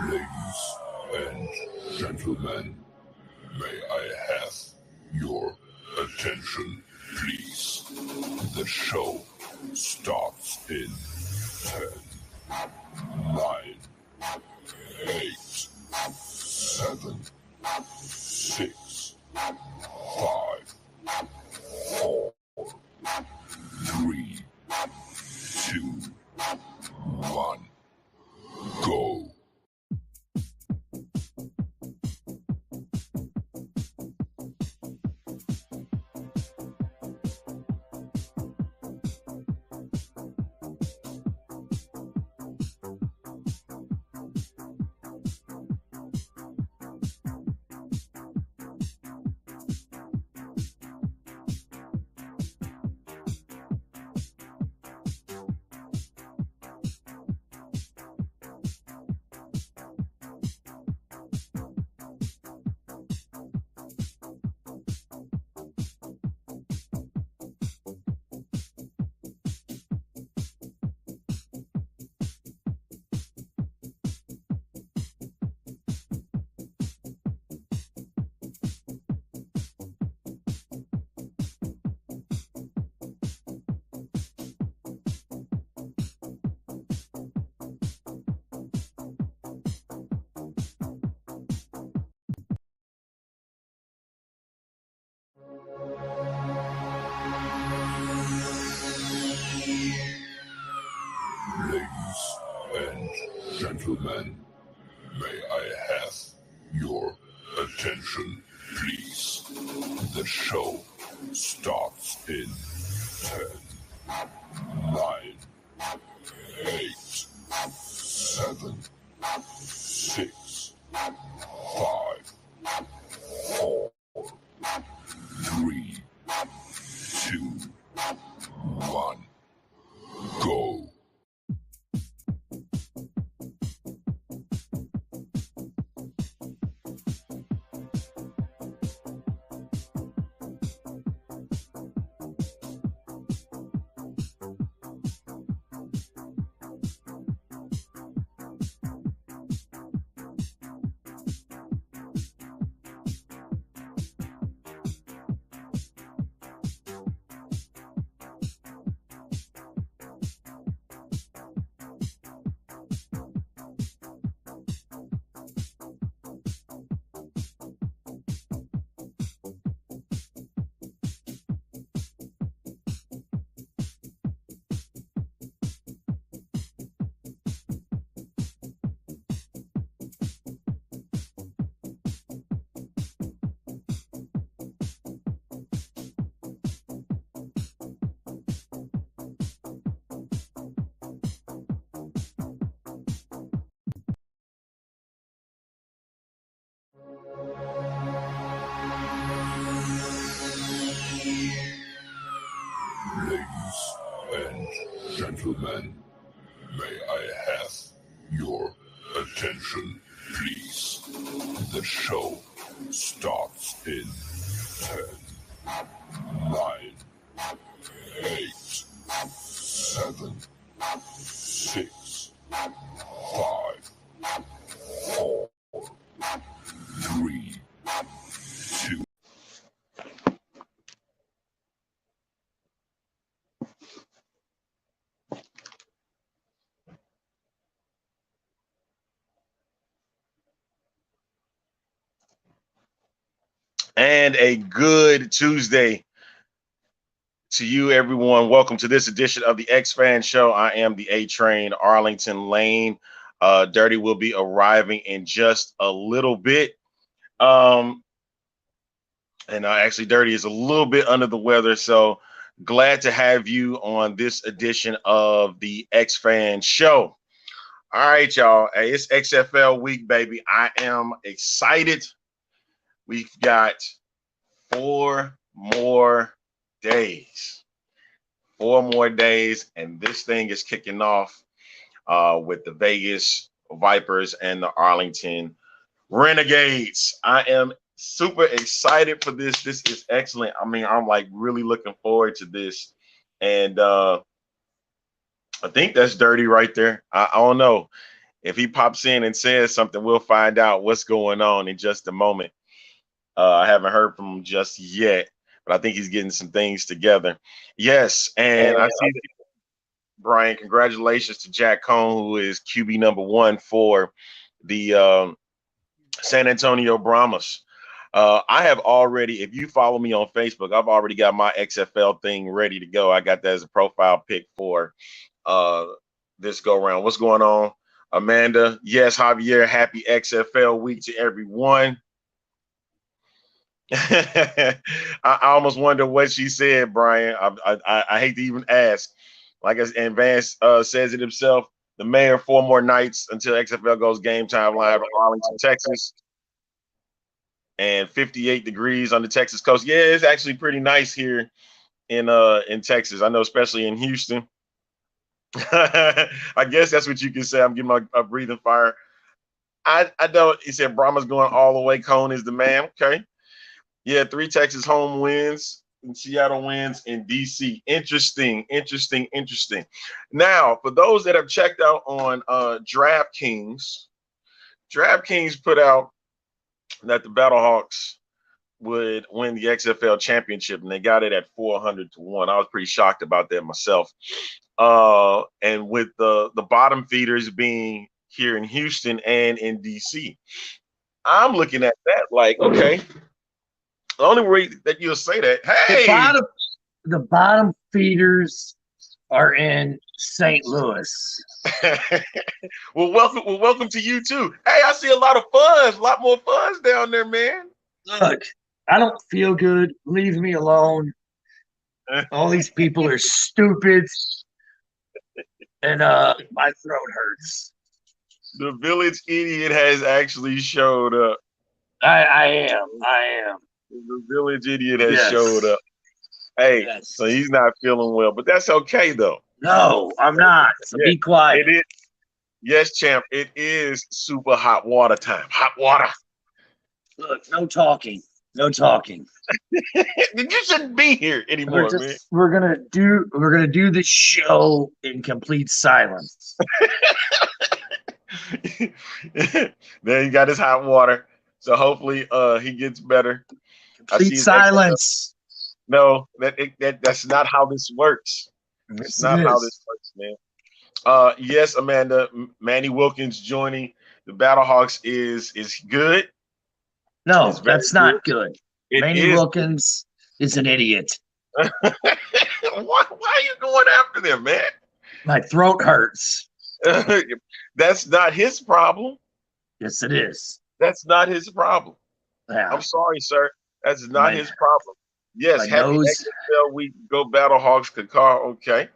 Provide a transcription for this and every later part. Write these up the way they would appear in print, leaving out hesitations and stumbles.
Ladies and gentlemen, may I have your attention, please? The show starts in 10, 9, 8, 7, 6, 5, 4, 3, 2, 1, go. Ladies and gentlemen, may I have your attention, please? The show starts in 10, 9, 8, 7, 6, 5, 4, 3, 2, 1, go. Ladies and gentlemen, may I have your attention, please? The show starts in 10, 9, 8, 7, 6, 5, 4, 3, 2. And a good Tuesday to you, everyone. Welcome to this edition of the X-Fan Show. I am the A-Train, Arlington Lane. Dirty will be arriving in just a little bit. And actually, Dirty is a little bit under the weather, so glad to have you on this edition of the X-Fan Show. All right, y'all. Hey, it's XFL week, baby. I am excited. We've got 4 more days. 4 more days, and this thing is kicking off with the Vegas Vipers and the Arlington Renegades. I am super excited for this. This is excellent. I mean, I'm like really looking forward to this. And I think that's Dirty right there. I don't know. If he pops in and says something, we'll find out what's going on in just a moment. I haven't heard from him just yet, but I think he's getting some things together. Yes, and I see that, Brian, congratulations to Jack Cohn, who is QB number 1 for the San Antonio Brahmas. I have already, if you follow me on Facebook, I've already got my XFL thing ready to go. I got that as a profile pic for this go round. What's going on, Amanda? Yes, Javier, happy XFL week to everyone. I almost wonder what she said, Brian. I hate to even ask. Like and Vance says it himself, the mayor 4 more nights until XFL goes game time live in Arlington, Texas. And 58 degrees on the Texas coast. Yeah, it's actually pretty nice here in Texas. I know, especially in Houston. I guess that's what you can say. I'm getting my breathing fire. I don't. He said Brahma's going all the way. Cone is the man. Okay. Yeah, 3 Texas home wins and Seattle wins in DC. Interesting. Now, for those that have checked out on DraftKings put out that the Battlehawks would win the XFL championship, and they got it at 400 to 1. I was pretty shocked about that myself. And with the bottom feeders being here in Houston and in DC, I'm looking at that like, okay, the only way that you'll say that, hey, the bottom feeders are in St. Louis. well, welcome to you too. Hey, I see a lot more fuzz down there, man. Look, I don't feel good. Leave me alone. All these people are stupid, and my throat hurts. The village idiot has actually showed up. I am. The village idiot has showed up. Hey, so he's not feeling well, but that's okay though. No, I'm not. So be quiet. It is. Yes, champ. It is super hot water time. Hot water. Look, no talking. You shouldn't be here anymore, man. We're gonna do the show in complete silence. Then he got his hot water, so hopefully he gets better. Complete silence. No, that's not how this works. It's not how this works, man. Yes, Amanda, Manny Wilkins joining the Battlehawks is good. No, that's not good. Manny Wilkins is an idiot. Why are you going after them, man? My throat hurts. That's not his problem. Yes, it is. That's not his problem. Yeah. I'm sorry, sir. That's not his problem. Yes, happy XFL week. Go Battlehawks, Kakar. Okay.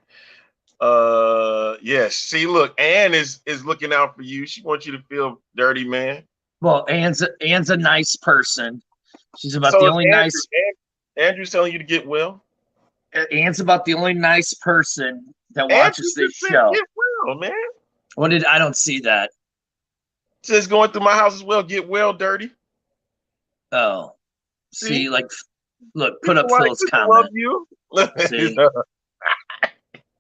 Yes. See, look, Ann is looking out for you. She wants you to feel dirty, man. Well, Ann's a nice person. She's about the only nice. Andrew's telling you to get well. Ann's about the only nice person that watches this show. Get well, man. I don't see that. It says going through my house as well. Get well, dirty. Oh, see, look, put up Phil's comment. Love you. See?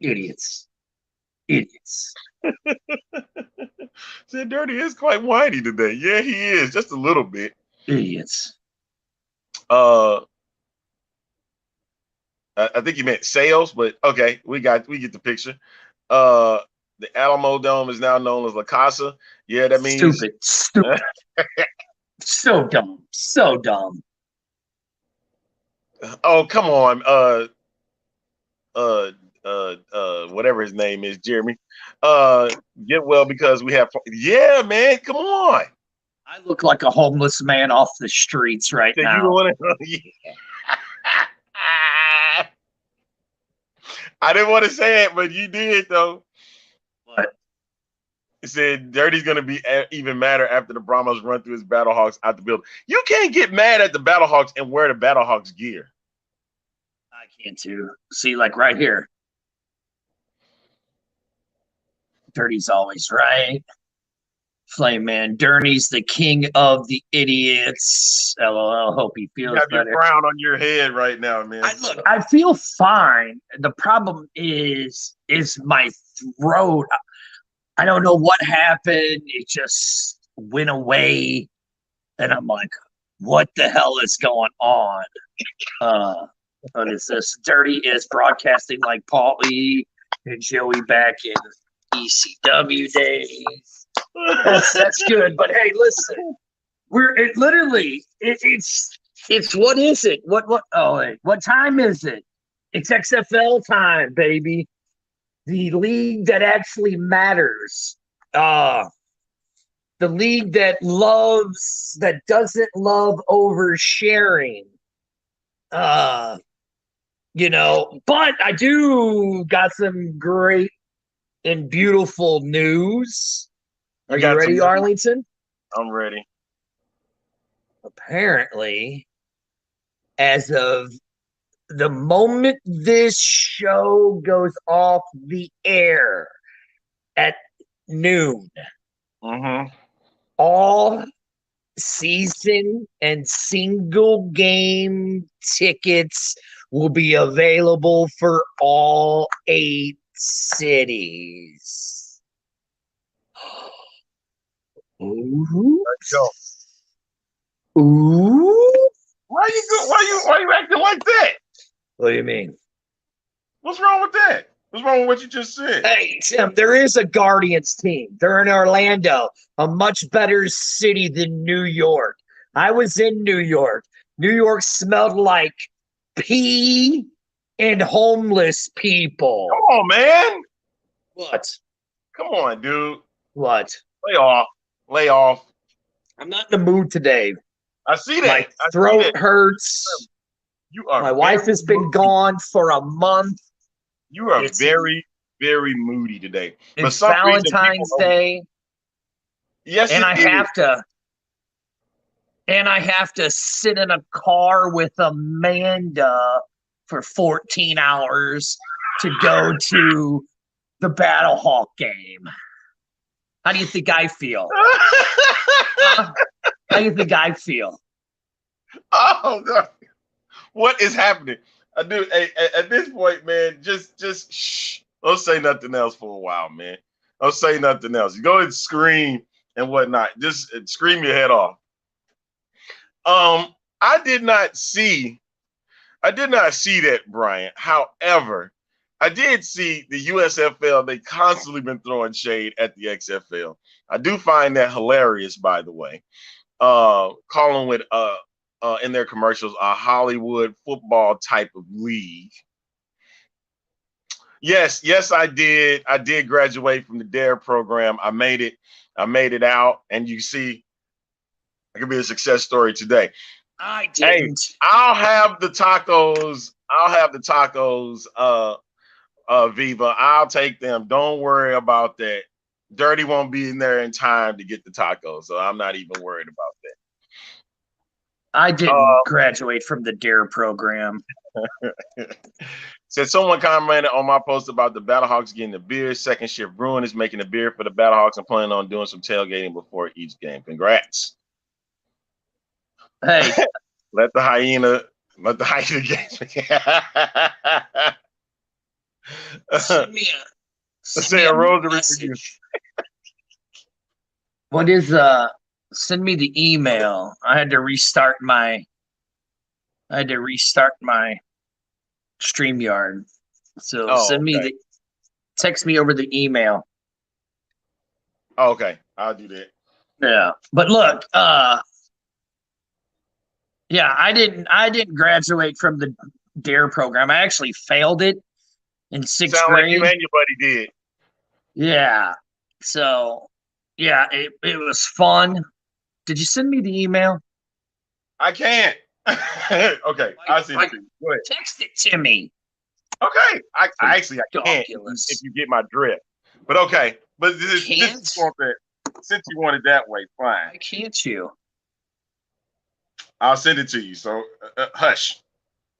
Idiots. Said Dirty is quite whiny today. Yeah, he is, just a little bit. Idiots. I think you meant sales, but okay, we get the picture. The Alamo Dome is now known as La Casa. Yeah, that means stupid. So dumb. Oh, come on. Whatever his name is, Jeremy. Get well because we have. Yeah, man, come on. I look like a homeless man off the streets right now. I didn't want to say it, but you did though. What? He said Dirty's going to be even madder after the Brahmas run through his Battlehawks out the building. You can't get mad at the Battlehawks and wear the Battlehawks gear. I can too. See, like right here. Dirty's always right. Flame Man. Derny's the king of the idiots. LOL. Hope he You feels have your better. crown on your head right now, man. Look, I feel fine. The problem is my throat. I don't know what happened. It just went away. And I'm like, what the hell is going on? What is this? Dirty is broadcasting like Paulie and Joey back in ECW days. That's good. But hey, listen, it's what is it? What time is it? It's XFL time, baby. The league that actually matters. The league that doesn't love oversharing. But I do got some great and beautiful news. Are you ready, Arlington? I'm ready. Apparently, as of the moment this show goes off the air at noon, all season and single game tickets will be available for all 8 cities. Ooh. Let's go. Ooh. Why you acting like that? What do you mean? What's wrong with that? What's wrong with what you just said? Hey, Tim, there is a Guardians team. They're in Orlando, a much better city than New York. I was in New York. New York smelled like pee and homeless people. Come on, man. What? Come on, dude. What? Lay off. I'm not in the mood today. I see that. My throat hurts. You are. My wife has been gone for a month. You are very, very moody today. It's Valentine's Day. Yes, and I have to sit in a car with Amanda for 14 hours to go to the Battle Hawk game. How do you think I feel? How do you think I feel? Oh God. What is happening? Dude, at this point, man, just shh. Don't say nothing else for a while, man. Don't say nothing else. You go ahead and scream and whatnot. Just scream your head off. I did not see that, Brian. However, I did see the USFL. They constantly been throwing shade at the XFL. I do find that hilarious, by the way. Calling it in their commercials a Hollywood football type of league. Yes, I did. I did graduate from the DARE program. I made it out, and you see, it could be a success story today. I didn't. Hey, I'll have the tacos. Viva. I'll take them. Don't worry about that. Dirty won't be in there in time to get the tacos, so I'm not even worried about that. I didn't graduate from the DARE program. Said someone commented on my post about the Battlehawks getting the beer. Second Shift Brewing is making a beer for the Battlehawks and planning on doing some tailgating before each game. Congrats. Hey, let the hyena games. send me Say a rosary message. What is send me the email. I had to restart my StreamYard. So text me over the email. Oh, okay, I'll do that. Yeah. But look, yeah, I didn't graduate from the DARE program. I actually failed it in 6th grade. Like you and your buddy did. Yeah. So yeah, it was fun. Did you send me the email? I can't. Okay, I'll send it to you. Go ahead. Text it to me. Okay. I can't if you get my drift. But okay. But since you want it that way, fine. Why can't you? I'll send it to you. So hush.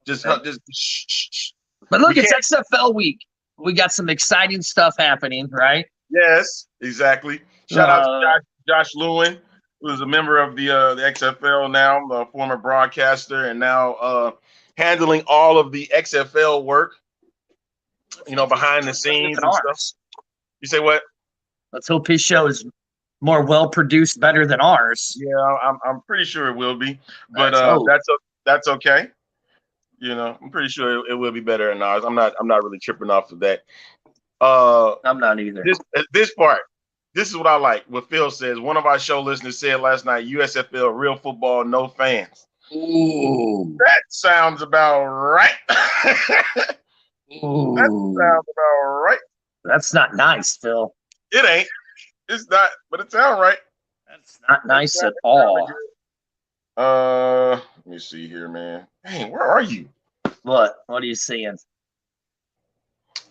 Just shh. But look, it's XFL week. We got some exciting stuff happening, right? Yes, exactly. Shout out to Josh Lewin, who's a member of the XFL now, a former broadcaster, and now handling all of the XFL work. Behind the Better scenes than and stuff. ours. You say what? Let's hope his show is more well produced, better than ours. Yeah, I'm pretty sure it will be, but that's okay. I'm pretty sure it will be better than ours. I'm not really tripping off of that. I'm not either. This part, this is what I like. What Phil says. One of our show listeners said last night, USFL, real football, no fans. Ooh. That sounds about right. Ooh. That sounds about right. That's not nice, Phil. It ain't. It's not, but it sounds right. That's not nice at all. Let me see here, man. Hey, where are you? What are you seeing?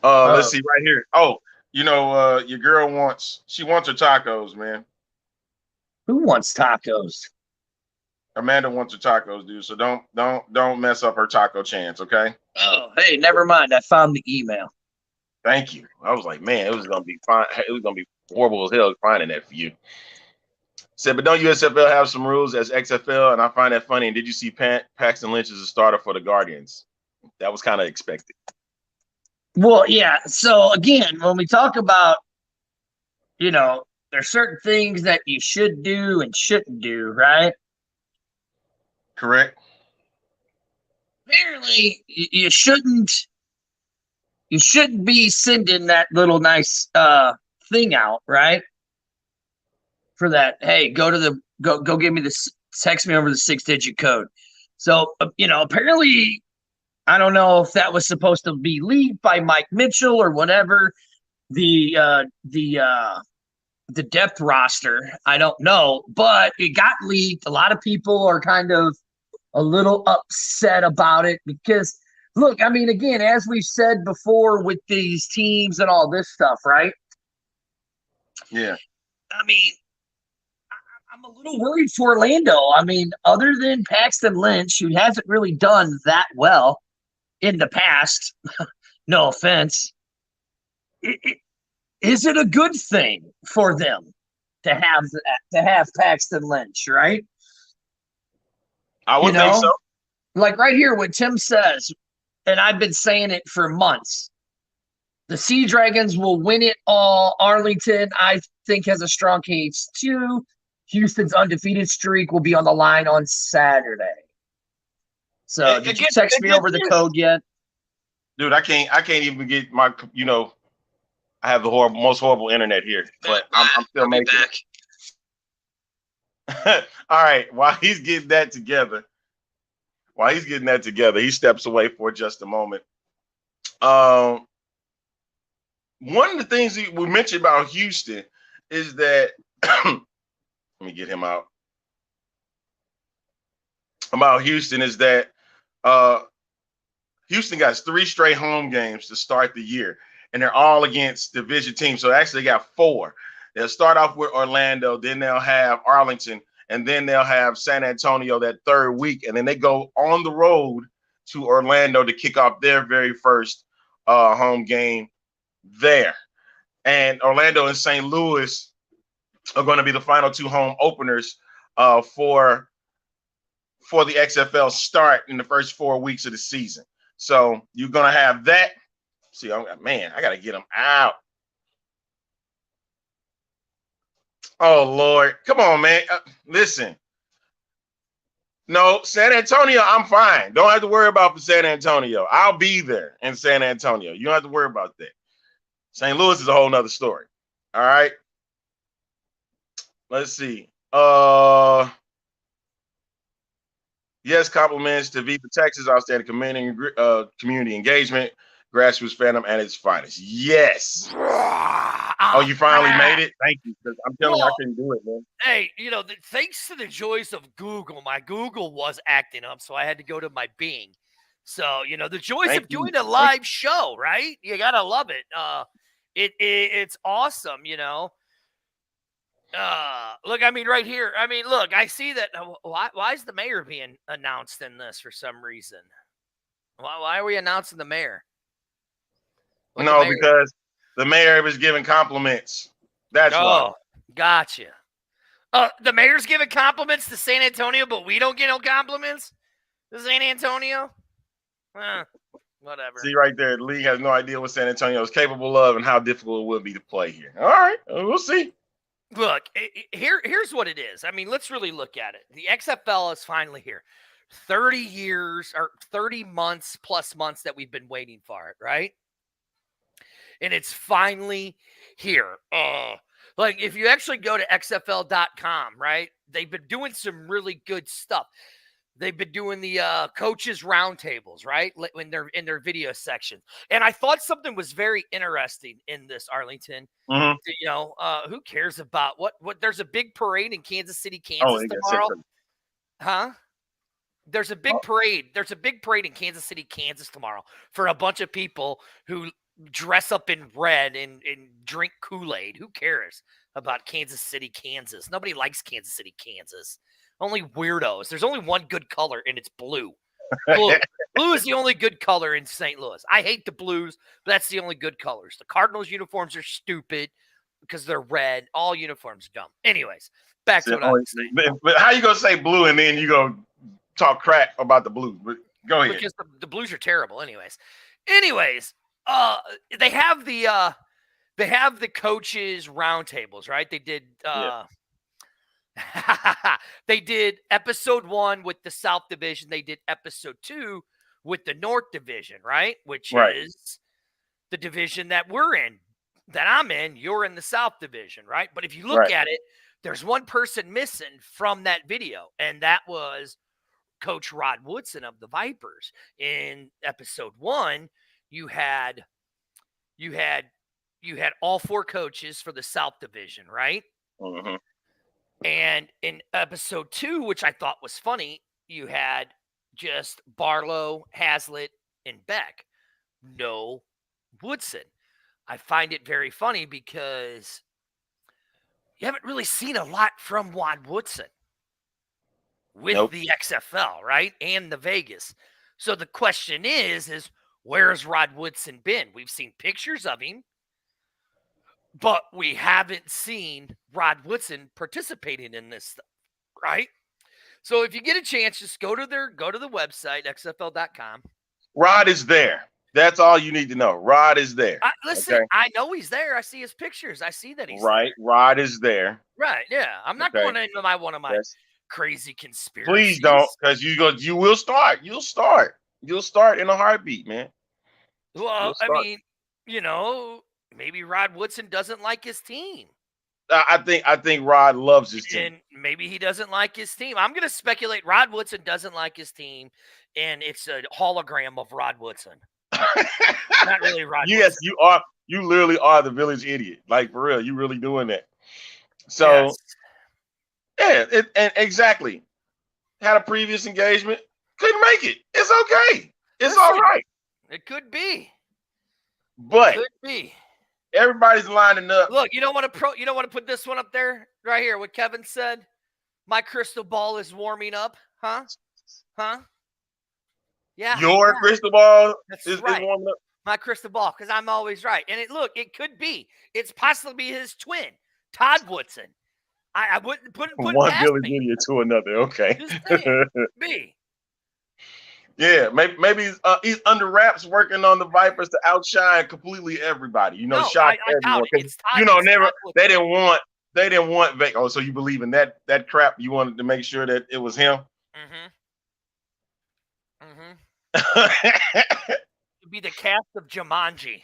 Let's see right here. Oh, your girl wants her tacos, man. Who wants tacos? Amanda wants her tacos, dude. So don't mess up her taco chance, okay? Oh, hey, never mind. I found the email. Thank you. I was like, man, it was gonna be fine. It was gonna be horrible as hell finding that for you. Said, but don't USFL have some rules as XFL? And I find that funny. And did you see Paxton Lynch as a starter for the Guardians? That was kind of expected. Well, yeah. So again, when we talk about, there's certain things that you should do and shouldn't do, right? Correct. Apparently, you shouldn't be sending that little nice thing out, right? For that, hey, go give me this, text me over the 6-digit code. So, apparently, I don't know if that was supposed to be leaked by Mike Mitchell or whatever. The depth roster, I don't know, but it got leaked. A lot of people are kind of a little upset about it because, look, I mean, again, as we've said before with these teams and all this stuff, right? Yeah. I mean, I'm a little worried for Orlando. I mean, other than Paxton Lynch, who hasn't really done that well in the past, no offense, is it a good thing for them to have Paxton Lynch, right? I would think so. Like right here, what Tim says, and I've been saying it for months, the Sea Dragons will win it all. Arlington, I think, has a strong case too. Houston's undefeated streak will be on the line on Saturday. So did you text me over the code yet? Dude, I can't even get my, I have the most horrible internet here, but I'm still making it. All right, while he's getting that together, he steps away for just a moment. One of the things we mentioned about Houston is that let me get him out. About Houston is that Houston got 3 straight home games to start the year, and they're all against division teams. So actually, they got 4. They'll start off with Orlando, then they'll have Arlington, and then they'll have San Antonio that 3rd week, and then they go on the road to Orlando to kick off their very first home game there. And Orlando and St. Louis are going to be the final 2 home openers for the XFL start in the first 4 weeks of the season. So you're going to have that. See, I got to get them out. Oh, Lord. Come on, man. Listen. No, San Antonio, I'm fine. Don't have to worry about San Antonio. I'll be there in San Antonio. You don't have to worry about that. St. Louis is a whole nother story. All right. Let's see. Yes, compliments to Viva Texas, outstanding community engagement, grassroots fandom at its finest. Yes. Oh, you finally made it? Thank you. Because I'm telling you, I couldn't do it, man. Hey, thanks to the joys of Google, my Google was acting up, so I had to go to my Bing. So, the joys of doing a live show, right? You gotta love it. It's awesome, Look, I mean, right here. I mean, look, I see that. Why is the mayor being announced in this for some reason? Why are we announcing the mayor? Because the mayor was giving compliments. That's why. Gotcha. The mayor's giving compliments to San Antonio, but we don't get no compliments to San Antonio. Whatever. See right there, the league has no idea what San Antonio is capable of and how difficult it will be to play here. All right, we'll see. Look, here's what it is. I mean, let's really look at it. The XFL is finally here. 30 years or 30 months plus months that we've been waiting for it, right? And it's finally here. Like if you actually go to XFL.com, right? They've been doing some really good stuff. They've been doing the coaches roundtables, right? When they're in their video section. And I thought something was very interesting in this, Arlington. Mm-hmm. You know, who cares about what there's a big parade in Kansas City, Kansas tomorrow. Huh? There's a big parade. There's a big parade in Kansas City, Kansas tomorrow for a bunch of people who dress up in red and drink Kool-Aid. Who cares about Kansas City, Kansas? Nobody likes Kansas City, Kansas. Only weirdos. There's only one good color, and it's blue. Blue is the only good color in St. Louis. I hate the blues, but that's the only good colors. The Cardinals uniforms are stupid because they're red. All uniforms are dumb. Anyways, back to what I was saying. But how you going to say blue and then you go talk crap about the blues? Go ahead. Because the blues are terrible anyways. They have the coaches roundtables, right? They did they did episode 1 with the South Division. They did episode 2 with the North Division, right? Which is the division that we're in, that I'm in. You're in the South Division, right? But if you look at it, there's one person missing from that video, and that was Coach Rod Woodson of the Vipers. In episode 1, you had all 4 coaches for the South Division, right? Mm-hmm. And in episode 2, which I thought was funny, you had just Barlow, Hazlitt, and Beck. No Woodson. I find it very funny because you haven't really seen a lot from Rod Woodson with the XFL, right? And the Vegas. So the question is where's Rod Woodson been? We've seen pictures of him, but we haven't seen Rod Woodson participating in this stuff, right? So if you get a chance, just go to the website, XFL.com. Rod is there. That's all you need to know. Rod is there. Listen, I know he's there. I see his pictures. I see that he's there. Rod is there. Right, yeah. I'm not going into one of my crazy conspiracies. Please don't, because you will start. You'll start in a heartbeat, man. Well, I mean, you know, maybe Rod Woodson doesn't like his team. I think Rod loves his team. And maybe he doesn't like his team. I'm going to speculate Rod Woodson doesn't like his team, and it's a hologram of Rod Woodson. Not really Rod Woodson. Yes, you are. You literally are the village idiot. Like, for real, you really doing that. So, and exactly. Had a previous engagement. Couldn't make it. It's okay. It's all right. It could be. But it could be. Everybody's lining up. Look, you don't want to put this one up there right here. What Kevin said. My crystal ball is warming up. Huh? Yeah. Your crystal ball is right. warming up. My crystal ball, because I'm always right. And it could be. It's possibly his twin, Todd Woodson. I wouldn't put one village idiot to another. Okay. Just saying, me. Yeah, maybe he's under wraps working on the Vipers to outshine completely everybody. You know, shock everyone. You know, they didn't want Vegas. Oh, so you believe in that crap? You wanted to make sure that it was him. To be the cast of Jumanji.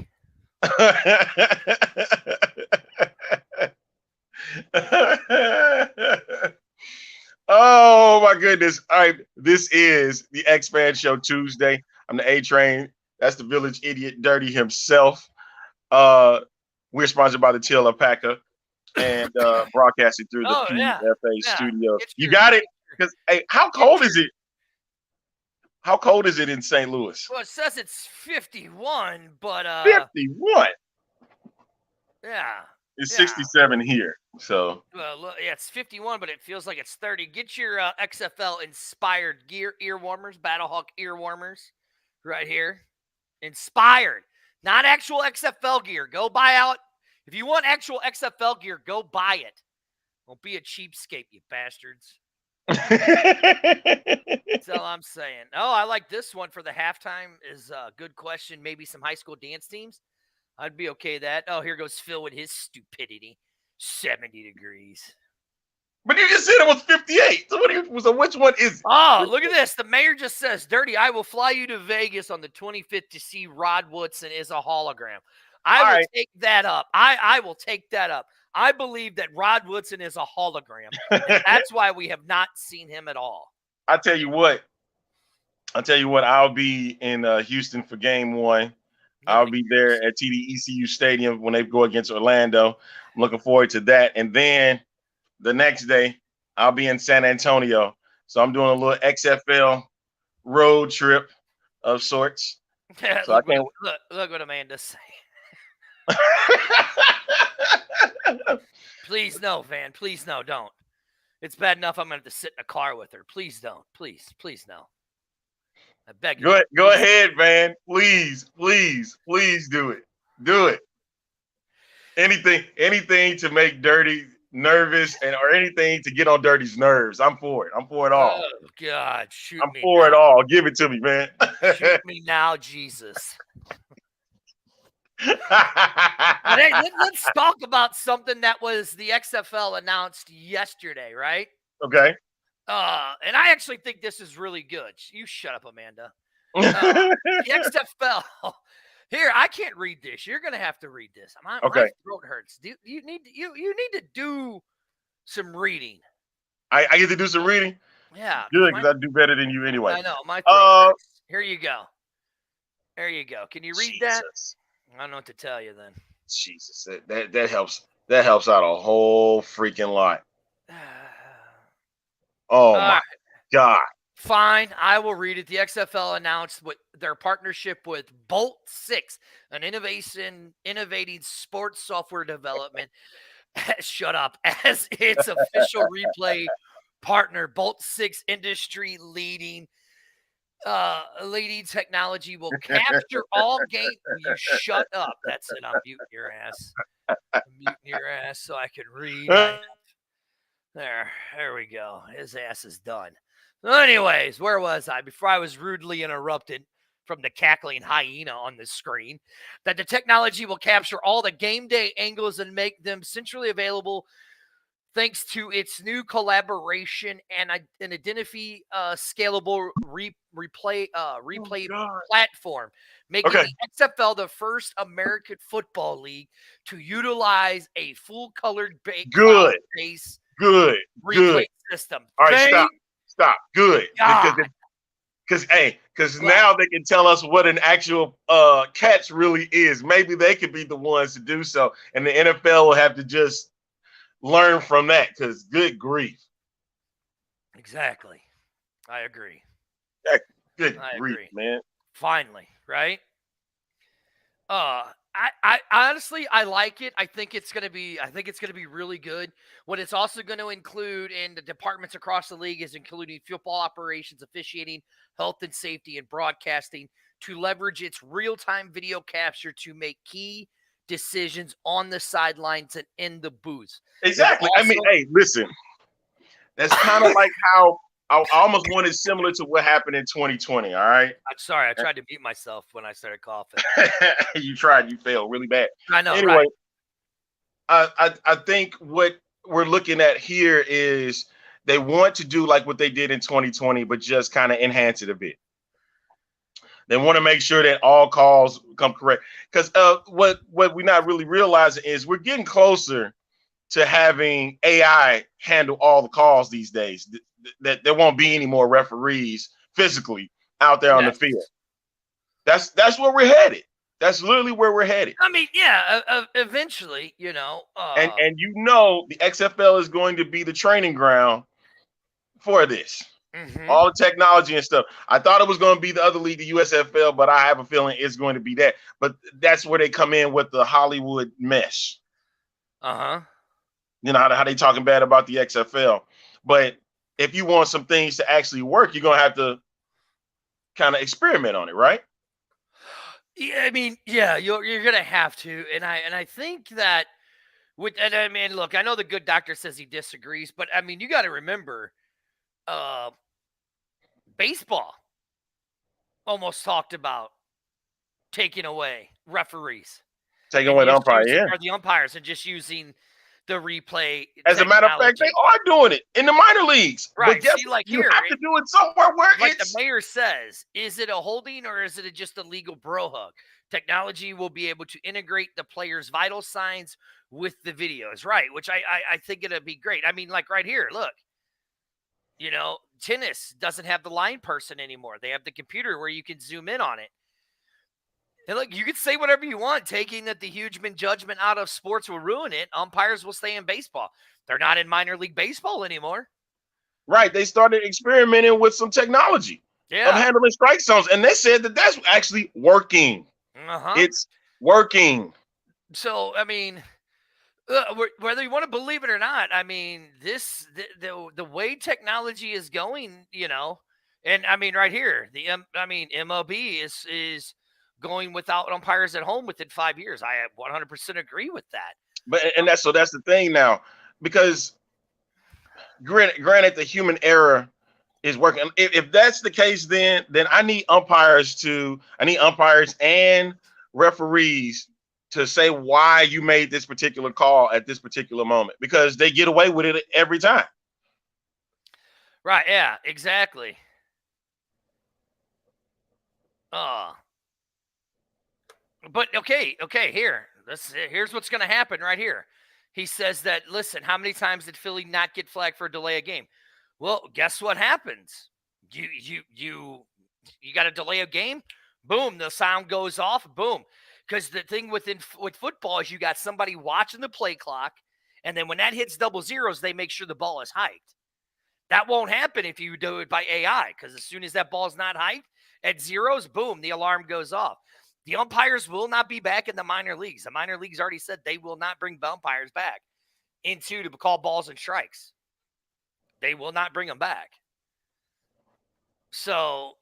Oh my goodness. All right. This is the X-Fan Show Tuesday. I'm the A-Train. That's the village idiot Dirty himself. We're sponsored by the Teal Alpaca and broadcasting through the PFA studio. You got it? Because how cold is it? How cold is it in St. Louis? Well, it says it's 51, but 51. Yeah. It's 67 here. So look, it's 51, but it feels like it's 30. Get your XFL inspired ear warmers, Battlehawk ear warmers, right here. Inspired, not actual XFL gear. Go buy out. If you want actual XFL gear, go buy it. Don't be a cheapskate, you bastards. Okay. That's all I'm saying. Oh, I like this one for the halftime. Is a good question. Maybe some high school dance teams. I'd be okay with that. Oh, here goes Phil with his stupidity. 70 degrees. But you just said it was 58. So which one is it? Oh, look at this. The mayor just says, Dirty, I will fly you to Vegas on the 25th to see Rod Woodson as a hologram. I will take that up. I will take that up. I believe that Rod Woodson is a hologram. And that's why we have not seen him at all. I'll tell you what. I'll be in Houston for game 1. I'll be there at TD ECU Stadium when they go against Orlando. I'm looking forward to that. And then the next day, I'll be in San Antonio. So I'm doing a little XFL road trip of sorts. Yeah, so look what Amanda's saying. Please no, Van. Please no, don't. It's bad enough I'm going to have to sit in a car with her. Please don't. Please no. I beg you. Go ahead, Van. Please do it. Do it. Anything to make Dirty nervous or anything to get on Dirty's nerves. I'm for it. I'm for it all. Oh, God. Shoot I'm me for now. it all. Give it to me, man. Shoot me now, Jesus. But hey, let's talk about something that was the XFL announced yesterday, right? Okay. And I actually think this is really good. You shut up, Amanda. The XFL. Here, I can't read this. You're gonna have to read this. My throat hurts. You need to do some reading. I get to do some reading. Yeah, good because I do better than you anyway. I know my throat hurts. Here you go. There you go. Can you read that? I don't know what to tell you then. Jesus, that helps. That helps out a whole freaking lot. Oh my God. Fine, I will read it. The XFL announced their partnership with Bolt 6, an innovating sports software development. Shut up. As its official replay partner, Bolt 6 industry leading technology will capture all game. You shut up. That's it. I'm muting your ass. So I can read. There we go. His ass is done. So anyways, where was I? Before I was rudely interrupted from the cackling hyena on the screen, that the technology will capture all the game day angles and make them centrally available thanks to its new collaboration and an identity scalable replay platform, making the XFL the first American football league to utilize a full-colored base replay system. All right, stop. Good. Because now they can tell us what an actual catch really is. Maybe they could be the ones to do so, and the NFL will have to just learn from that. Because good grief. Exactly, I agree. Good grief, man. Finally, right? I honestly I like it. I think it's gonna be really good. What it's also going to include in the departments across the league is including football operations, officiating, health and safety, and broadcasting to leverage its real-time video capture to make key decisions on the sidelines and in the booths. Exactly. I mean, hey, listen. That's kind of like how I almost wanted similar to what happened in 2020. All right. I'm sorry. I tried to mute myself when I started coughing. You tried. You failed really bad. I know. Anyway, right. I think what we're looking at here is they want to do like what they did in 2020, but just kind of enhance it a bit. They want to make sure that all calls come correct. Because what we're not really realizing is we're getting closer to having AI handle all the calls these days. That there won't be any more referees physically out there on the field. That's where we're headed. That's literally where we're headed. I mean, yeah, eventually, you know. And the XFL is going to be the training ground for this. Mm-hmm. All the technology and stuff. I thought it was going to be the other league, the USFL, but I have a feeling it's going to be that. But that's where they come in with the Hollywood mesh. Uh-huh. You know how they talking bad about the XFL. But if you want some things to actually work, you're going to have to kind of experiment on it, right? Yeah, I mean, yeah, you're going to have to. And I think that And I mean, look, I know the good doctor says he disagrees, but I mean, you got to remember, baseball almost talked about taking away referees Taking and away the just umpire, using yeah. or the umpires and just using the replay. As a matter of fact, they are doing it in the minor leagues. Right. But guess See, like you here, have to do it somewhere where like it's the mayor says, is it a holding or is it just a legal bro hug? Technology will be able to integrate the player's vital signs with the videos, right? Which I think it'd be great. I mean, like right here, look, tennis doesn't have the line person anymore. They have the computer where you can zoom in on it. And look, you can say whatever you want, taking that the huge judgment out of sports will ruin it. Umpires will stay in baseball. They're not in minor league baseball anymore. right. They started experimenting with some technology of handling strike zones, and they said that that's actually working. It's working. So, I mean, whether you want to believe it or not, I mean, the way technology is going, and I mean, right here, MLB is going without umpires at home within 5 years. I 100% agree with that. But that's the thing now, because granted the human error is working. If that's the case, then I need umpires and referees to say why you made this particular call at this particular moment, because they get away with it every time. Right. Yeah, exactly. But okay, here's what's going to happen right here. He says that, listen, how many times did Philly not get flagged for a delay of game? Well, guess what happens? You got to delay a game, boom, the sound goes off, boom. Because the thing with football is you got somebody watching the play clock, and then when that hits double zeros, they make sure the ball is hyped. That won't happen if you do it by AI, because as soon as that ball is not hyped at zeros, boom, the alarm goes off. The umpires will not be back in the minor leagues. The minor leagues already said they will not bring the umpires back to call balls and strikes. They will not bring them back. So,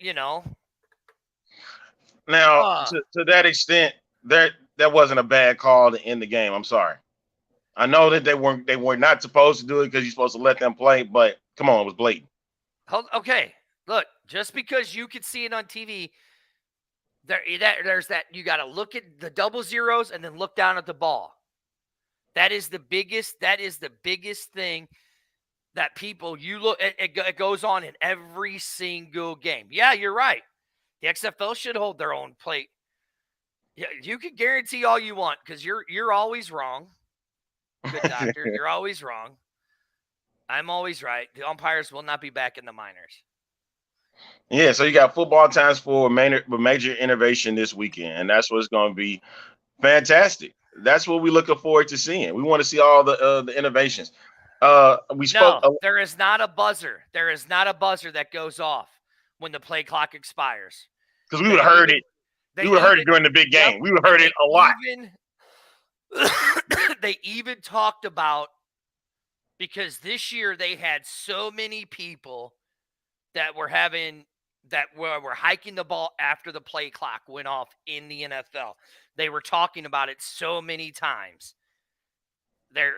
Now, to that extent, that wasn't a bad call to end the game. I'm sorry. I know that they were not supposed to do it because you're supposed to let them play, but come on, it was blatant. Okay, look, just because you could see it on TV, there's that you got to look at the double zeros and then look down at the ball. That is the biggest thing that people it goes on in every single game. Yeah, you're right. The XFL should hold their own plate. Yeah, you can guarantee all you want because you're always wrong. Good doctor, you're always wrong. I'm always right. The umpires will not be back in the minors. Yeah, so you got football times for major innovation this weekend, and that's what's going to be fantastic. That's what we're looking forward to seeing. We want to see all the innovations. There is not a buzzer. There is not a buzzer that goes off when the play clock expires. Because we would have heard it. We would have heard it during the big game. We would have heard it a lot. They even talked about, because this year they had so many people that were hiking the ball after the play clock went off in the NFL. They were talking about it so many times. They've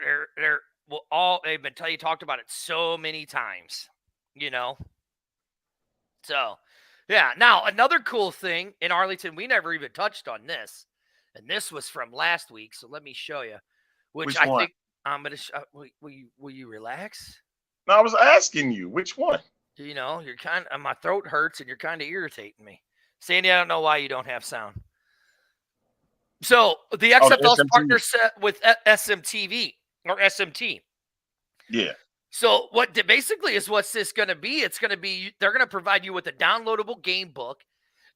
been talked about it so many times, So, yeah. Now, another cool thing in Arlington, we never even touched on this, and this was from last week. So let me show you. Which I think I'm gonna. Will you relax? No, I was asking you which one. You're my throat hurts and you're kind of irritating me. Sandy, I don't know why you don't have sound. So the XFL's partner set with SMTV or SMT. Yeah. So what's this going to be? It's going to be, they're going to provide you with a downloadable game book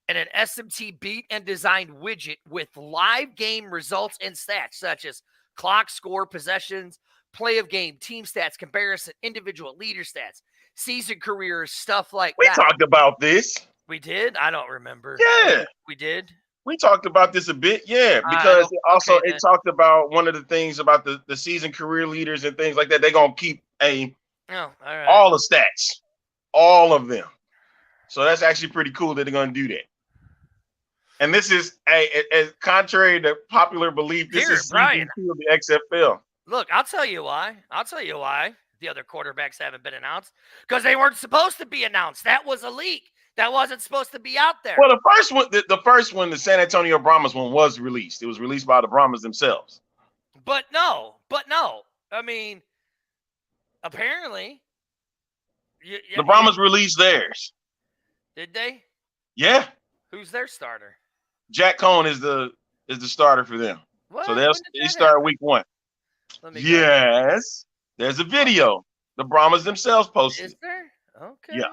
and an SMT beat and design widget with live game results and stats such as clock, score, possessions, play of game, team stats, comparison, individual leader stats, season careers, stuff like that. We talked about this. We did? I don't remember. Yeah. We did? We talked about this a bit, yeah, because it talked about one of the things about the season career leaders and things like that. They're going to keep all the stats, all of them. So that's actually pretty cool that they're going to do that. And this is, as contrary to popular belief, this is season 2 of the XFL. Look, I'll tell you why. The other quarterbacks haven't been announced because they weren't supposed to be announced. That was a leak. That wasn't supposed to be out there. Well, the first one, the San Antonio Brahmas one was released. It was released by the Brahmas themselves. But no. I mean, apparently, The Brahmas released theirs. Did they? Yeah. Who's their starter? Jack Cohn is the starter for them. What? So they start week 1. Yes. There's a video. The Brahmas themselves posted. Is there? Okay. Yeah.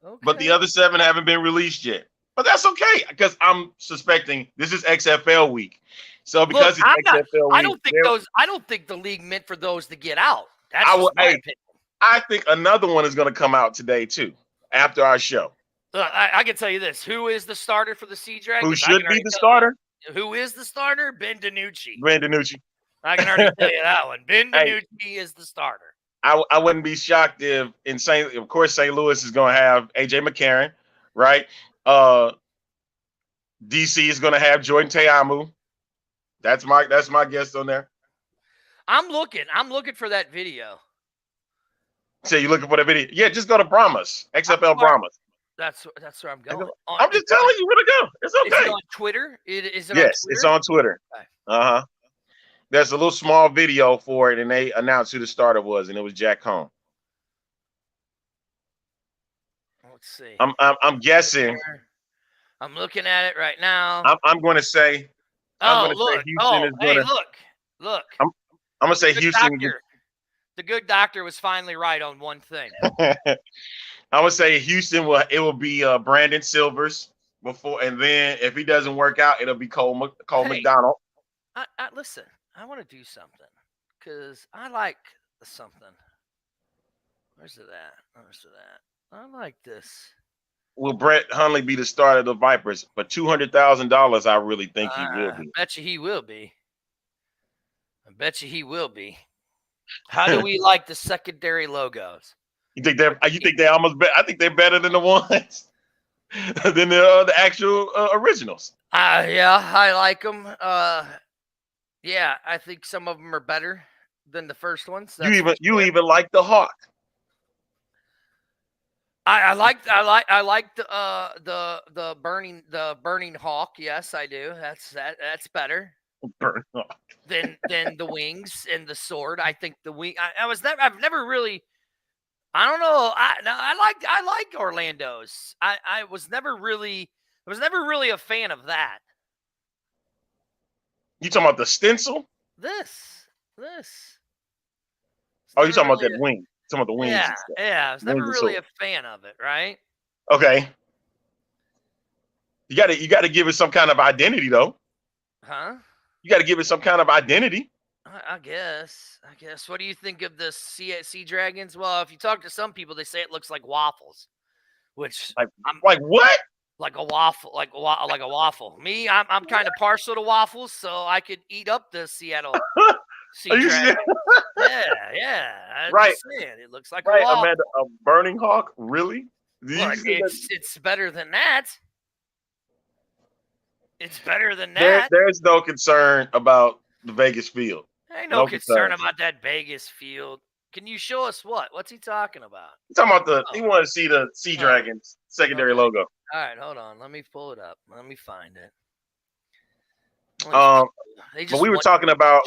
Okay. But the other 7 haven't been released yet. But that's okay because I'm suspecting this is XFL week. So because it's XFL week, I don't think the league meant for those to get out. That's just my opinion. I think another one is going to come out today too after our show. Look, I can tell you this: who is the starter for the Sea Dragons? Who should be the starter? Who is the starter? Ben DiNucci. I can already tell you that one. Ben DiNucci is the starter. I wouldn't be shocked if of course St. Louis is going to have AJ McCarron, right? DC is going to have Jordan Teamu. That's my guess on there. I'm looking for that video. So you looking for that video? Yeah, just go to Brahmas, XFL Brahmas. That's where I'm going. I'm just telling you where to go. It's okay. Is it on Twitter? Yes, on Twitter? It's on Twitter. Okay. There's a little small video for it, and they announced who the starter was, and it was Jack Cohn. Let's see. I'm guessing. I'm looking at it right now. I'm going to say. Look! Look! I'm going to say Houston. The good doctor was finally right on one thing. I'm going to say Houston will be Brandon Silvers before, and then if he doesn't work out, it'll be Cole McDonald. Listen, I want to do something because I like something. Where's it at? I like this. Will Brett Hundley be the starter of the Vipers? For $200,000, I really think he will be. I bet you he will be. How do we like the secondary logos? You think they almost I think they're better than the ones than the actual originals. Yeah, I like them. Yeah, I think some of them are better than the first ones. You even like the Hawk. I like the burning hawk. Yes, I do. That's better. Burn hawk. than the wings and the sword. I think the wing. I've never really. I don't know. I like Orlando's. I was never really a fan of that. You talking about the stencil? This. Oh, you talking about that wing? Some of the wings. Yeah. I was never really a fan of it, right? Okay. You got to give it some kind of identity, though. Huh? You got to give it some kind of identity. I guess. What do you think of the Sea Dragons? Well, if you talk to some people, they say it looks like waffles, which like what? Like a waffle, like a waffle. Me, I'm kind of partial to waffles, so I could eat up the Seattle Sea Dragons. Yeah. Right. It looks like a waffle. Amanda, a burning hawk? Really? Look, it's better than that. It's better than that. There's no concern about the Vegas field. Ain't no concern about that Vegas field. Can you show us what? What's he talking about? He's talking about he wanted to see the Sea Dragons secondary logo. All right, hold on. Let me pull it up. Let me find it. But we were talking about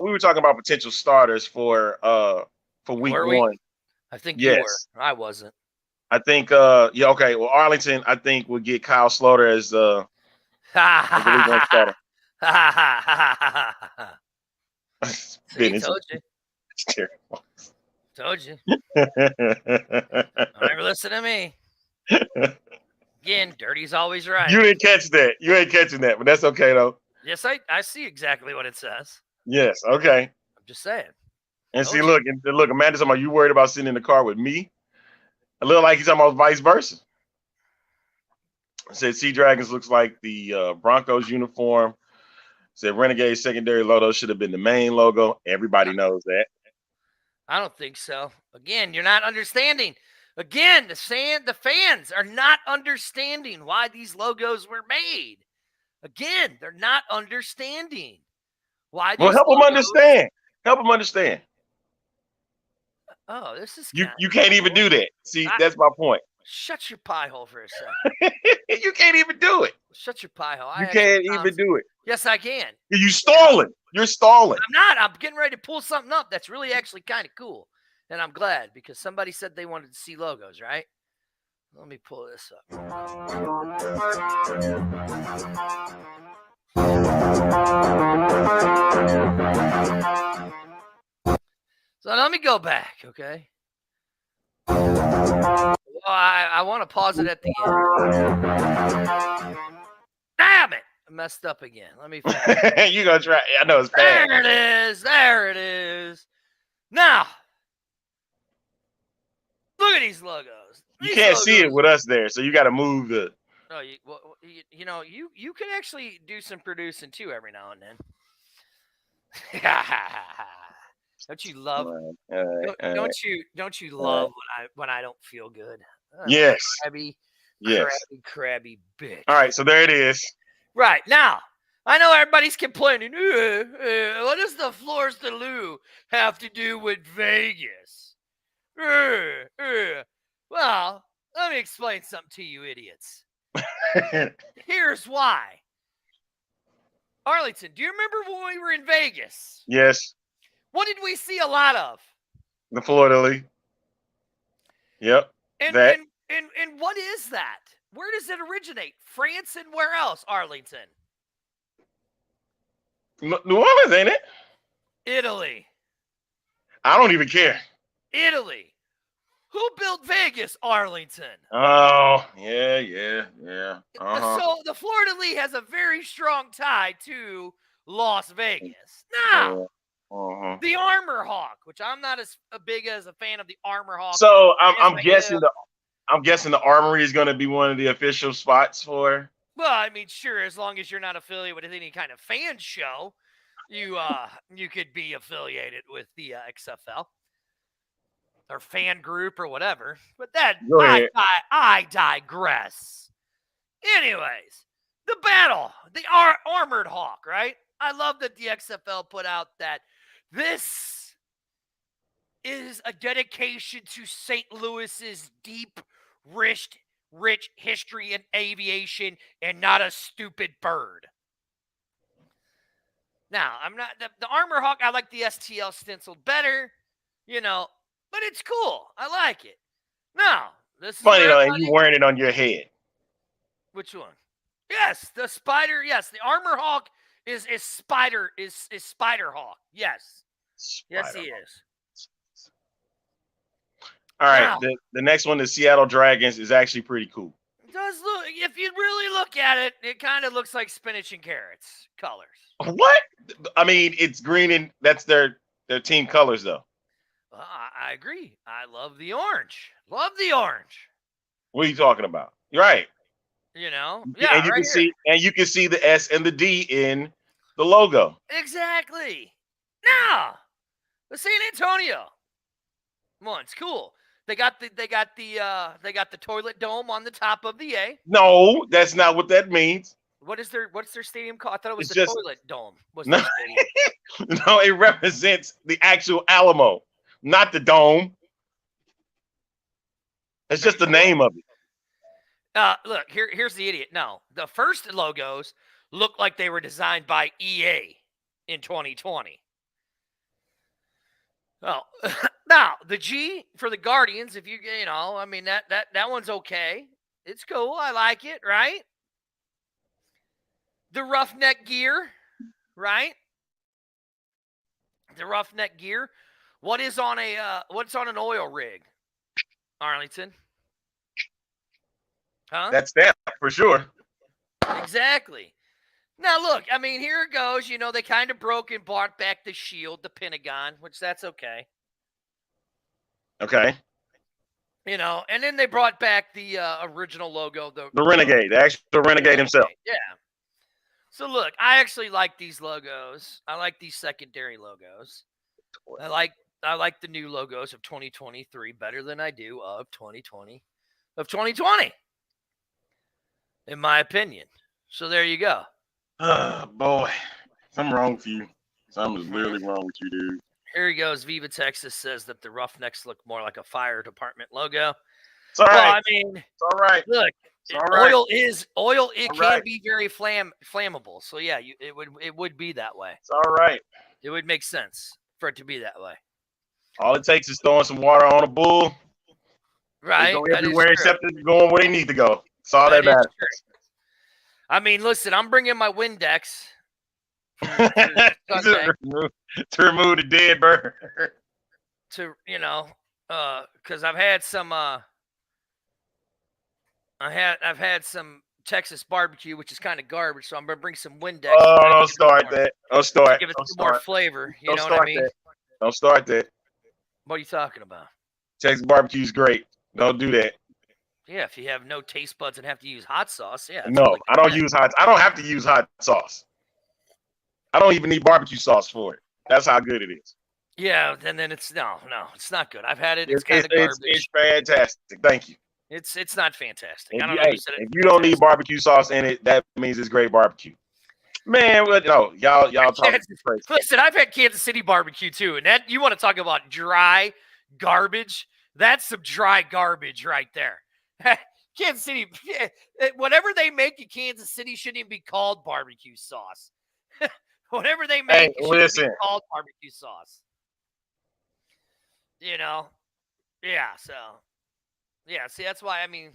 potential starters for week 1. I think you were. I wasn't. I think okay. Well, Arlington, I think will get Kyle Slaughter as the starter. See, told you. It's terrible. Told you. Don't ever listen to me. Again, dirty's always right. You didn't catch that. You ain't catching that, but that's okay though. Yes, I see exactly what it says. Yes, okay. I'm just saying. And see, look, Amanda's talking about you worried about sitting in the car with me. A little like he's talking about vice versa. Said Sea Dragons looks like the Broncos uniform. Said Renegade secondary logo should have been the main logo. Everybody knows that. I don't think so. Again, you're not understanding. Again, the fans are not understanding why these logos were made. Again, they're not understanding why. Well, help them understand. Help them understand. Oh, this is You can't even do that. See, that's my point. Shut your pie hole for a second. You can't even do it. Shut your pie hole. You can't even do it. Yes, I can. You stalling. You're stalling. I'm not. I'm getting ready to pull something up that's really actually kind of cool. And I'm glad because somebody said they wanted to see logos, right? Let me pull this up. So let me go back, okay? Well, I want to pause it at the end. Damn it! I messed up again. Let me find You're going to try. I know it's bad. There it is. There it is. Now, look at these logos. You can't see it with us there, so you got to move the. Oh, you know, you can actually do some producing too every now and then. Don't you love? Don't you love when I don't feel good? Yes. Crabby bitch. All right, so there it is. Right now, I know everybody's complaining. What does the Floors de Lou have to do with Vegas? Well, let me explain something to you idiots. Here's why. Arlington, do you remember when we were in Vegas? Yes. What did we see a lot of? The Florida League. Yep. And what is that? Where does it originate? France and where else, Arlington? New Orleans, ain't it? Italy. I don't even care. Italy. Who built Vegas, Arlington? Oh, yeah. Uh-huh. So the Florida League has a very strong tie to Las Vegas. Now, the Armor Hawk, which I'm not as big as a fan of the Armor Hawk. So I'm guessing the Armory is going to be one of the official spots for. Well, I mean, sure, as long as you're not affiliated with any kind of fan show, you could be affiliated with the XFL. Or fan group or whatever. But I digress. Anyways, the battle, the Armored Hawk, right? I love that the XFL put out that this is a dedication to St. Louis's deep, rich history in aviation and not a stupid bird. Now, I'm not the Armor Hawk. I like the STL stenciled better, but it's cool. I like it. Now, this is funny though, and you wearing it on your head. Which one? Yes, the spider. Yes, the Armor Hawk is Spider Hawk. Yes, yes, he is. All right, now, the next one, the Seattle Dragons, is actually pretty cool. It does look. If you really look at it, it kind of looks like spinach and carrots colors. What? I mean, it's green and that's their team colors, though. I agree. I love the orange. Love the orange. What are you talking about? You're right. Yeah. And you can see the S and the D in the logo. Exactly. Now, the San Antonio one's cool. They got the toilet dome on the top of the A. No, that's not what that means. What's their stadium called? I thought it was toilet dome. No, no, it represents the actual Alamo, not the dome. It's just the name of it. Look, here's the idiot. No, the first logos look like they were designed by EA in 2020. Oh, now the G for the Guardians, if I mean that one's okay. It's cool. I like it, right? The roughneck gear, right? The roughneck gear. What's on an oil rig, Arlington? Huh? That's that for sure. Exactly. Now, look, I mean, here it goes. They kind of broke and brought back the shield, the Pentagon, which that's okay. Okay. And then they brought back the original logo. The Renegade, the actual Renegade himself. Yeah. So, look, I actually like these logos. I like these secondary logos. I like the new logos of 2023 better than I do of 2020. In my opinion. So there you go. Oh, boy. Something wrong with you. Something's literally wrong with you, dude. Here he goes. Viva Texas says that the Roughnecks look more like a fire department logo. It's all right. Well, I mean, it's all right. Look, It's all right. oil. It all can right. be very flammable. So yeah, it would be that way. It's all right. It would make sense for it to be that way. All it takes is throwing some water on a bull. Right. They go everywhere except it's going where they need to go. That's all that matters. I mean, listen, I'm bringing my Windex to remove the dead bird. Because I've had some I've had some Texas barbecue, which is kind of garbage. So I'm gonna bring some Windex. Oh, don't start that. Don't start. Give it some more flavor. You know what I mean? Don't start that. What are you talking about? Texas barbecue is great. Don't do that. Yeah, if you have no taste buds and have to use hot sauce, yeah. No, I don't use hot. I don't have to use hot sauce. I don't even need barbecue sauce for it. That's how good it is. Yeah, and then it's no, it's not good. I've had it. It's kind of garbage. It's fantastic. Thank you. It's not fantastic. If I don't know. If you don't need barbecue sauce in it, that means it's great barbecue. Man, no, y'all talking crazy. Listen, I've had Kansas City barbecue too, and that you want to talk about dry garbage? That's some dry garbage right there. Kansas City, whatever they make in Kansas City shouldn't even be called barbecue sauce. Whatever they make shouldn't be called barbecue sauce. Yeah. See, that's why. I mean,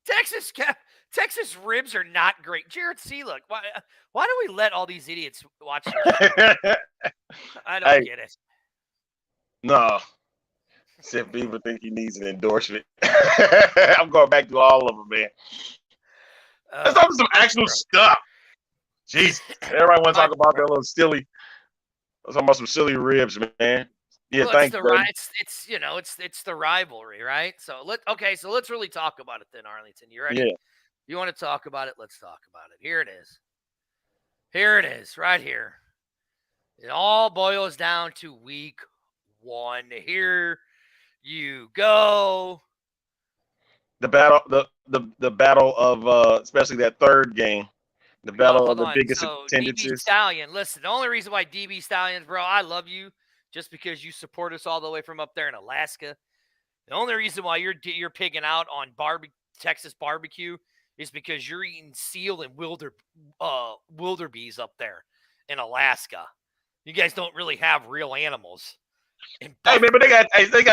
Texas ribs are not great. Jared C. Look, why do we let all these idiots watch this? I don't get it. No. Except people think he needs an endorsement. I'm going back to all of them, man. Let's talk about some actual stuff. Jeez. Everybody want to talk about that little silly. Let's talk about some silly ribs, man. Yeah, thanks. It's the rivalry, right? So let's really talk about it then, Arlington. You ready? Yeah. You want to talk about it? Let's talk about it. Here it is. Here it is, right here. It all boils down to week 1. Here you go. The battle, the battle of especially that third game. The battle of the biggest attendances. DB Stallion, listen, the only reason why DB Stallions, bro, I love you just because you support us all the way from up there in Alaska. The only reason why you're pigging out on Texas barbecue is because you're eating seal and wildebeest up there in Alaska. You guys don't really have real animals. Hey man, but they got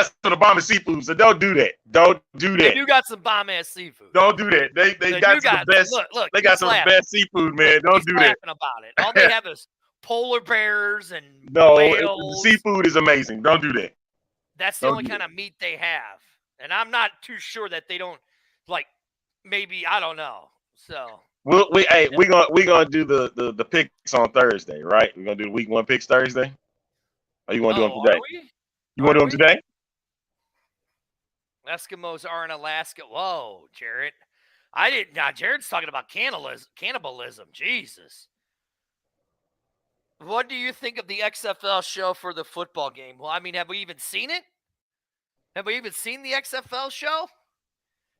some of the bomb seafood, so don't do that. Don't do that. They do got some bomb ass seafood. Don't do that. They got some of the best. Look, they got some of the best seafood, man. Don't do that. About it. All they have is polar bears and the seafood is amazing. Don't do that. That's the only kind of meat they have, and I'm not too sure that they don't like. Maybe I don't know. So we're gonna do the picks on Thursday, right? We're gonna do the week 1 picks Thursday. Or you want to do them today? You want to do them today? Eskimos are in Alaska. Whoa, Jared. Jared's talking about cannibalism. Jesus. What do you think of the XFL show for the football game? Well, I mean, have we even seen it? Have we even seen the XFL show?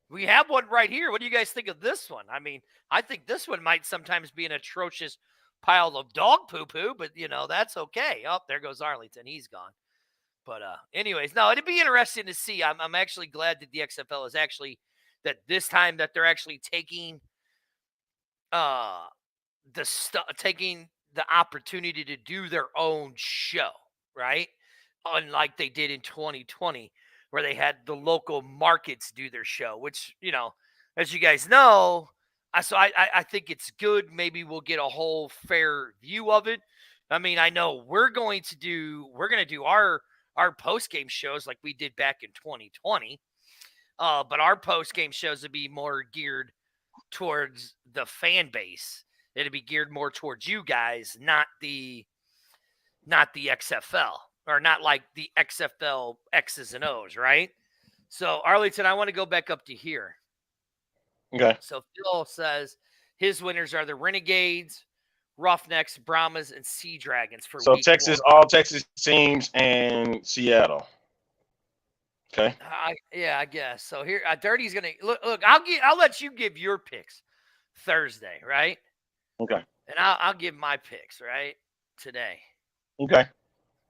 We have one right here. What do you guys think of this one? I mean, I think this one might sometimes be an atrocious pile of dog poo-poo, but, that's okay. Oh, there goes Arlington. He's gone. But anyways, no, it'd be interesting to see. I'm actually glad that the XFL is actually that this time that they're actually taking taking the opportunity to do their own show, right? Unlike they did in 2020, where they had the local markets do their show, which, as you guys know, I think it's good. Maybe we'll get a whole fair view of it. I mean, I know we're going to do our post-game shows like we did back in 2020. But our post-game shows would be more geared towards the fan base. It'd be geared more towards you guys, not the XFL, or not like the XFL X's and O's, right? So, Arlington, I want to go back up to here. Okay. So Phil says his winners are the Renegades, Roughnecks, Brahmas, and Sea Dragons for week Texas, 1. all Texas teams, and Seattle. Okay. I guess. So here, Dirty's gonna look. I'll let you give your picks Thursday, right? Okay. And I'll give my picks right today. Okay.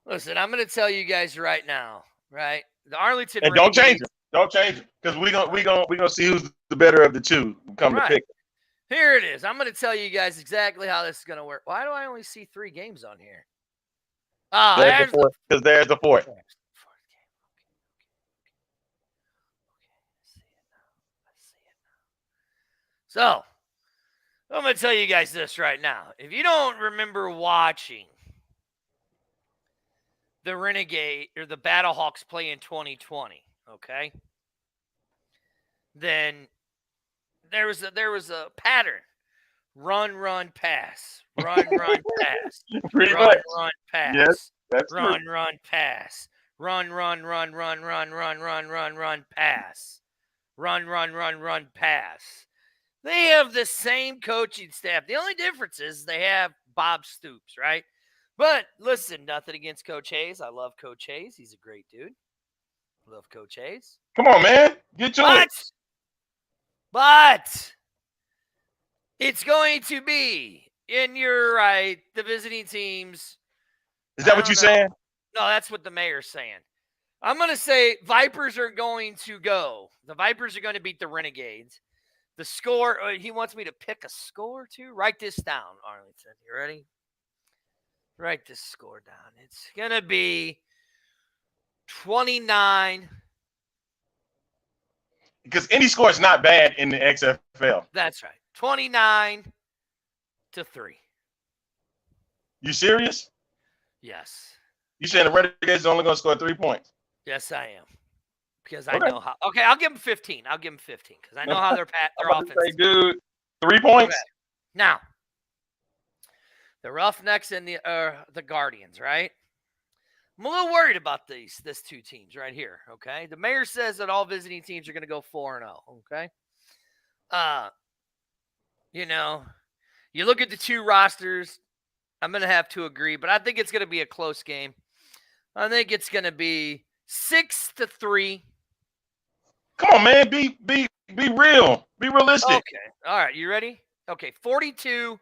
Listen, I'm going to tell you guys right now, right? The Arlington And don't change Renegades. it. Don't change it. Because we're gonna see who's the better of the two. Come to Right. pick. Here it is. I'm going to tell you guys exactly how this is going to work. Why do I only see 3 games on here? Ah, There's the fourth. Because there's the fourth. Okay. I see it now. So, I'm going to tell you guys this right now. If you don't remember watching the Renegade or the Battlehawks play in 2020, okay? Then there was a pattern. Run, pass. Run, pass. Pretty Run, much. pass. Yes, that's Run, true. pass. Run, pass. Run, pass. They have the same coaching staff. The only difference is they have Bob Stoops, right? But listen, nothing against Coach Hayes. I love Coach Hayes. He's a great dude. Love Coach Hayes. Come on, man. Get to it. But it's going to be, and you're right, the visiting teams. Is that what you're saying? No, that's what the mayor's saying. I'm going to say Vipers are going to go. The Vipers are going to beat the Renegades. The score, he wants me to pick a score too. Write this down, Arlington. You ready? Write this score down. It's going to be 29. Because any score is not bad in the XFL. That's right. 29-3. You serious? Yes. You saying the Renegades are only going to score 3 points? Yes, I am. Because I know how. Okay, I'll give them 15. Because I know how their offense. Say, dude, 3 points? Okay. Now, the Roughnecks and the Guardians, right? I'm a little worried about this 2 teams right here, okay? The mayor says that all visiting teams are going to go 4-0, okay? You look at the 2 rosters, I'm going to have to agree, but I think it's going to be a close game. I think it's going to be 6-3. Come on, man. Be real. Be realistic. Okay. All right. You ready? Okay. 42-27.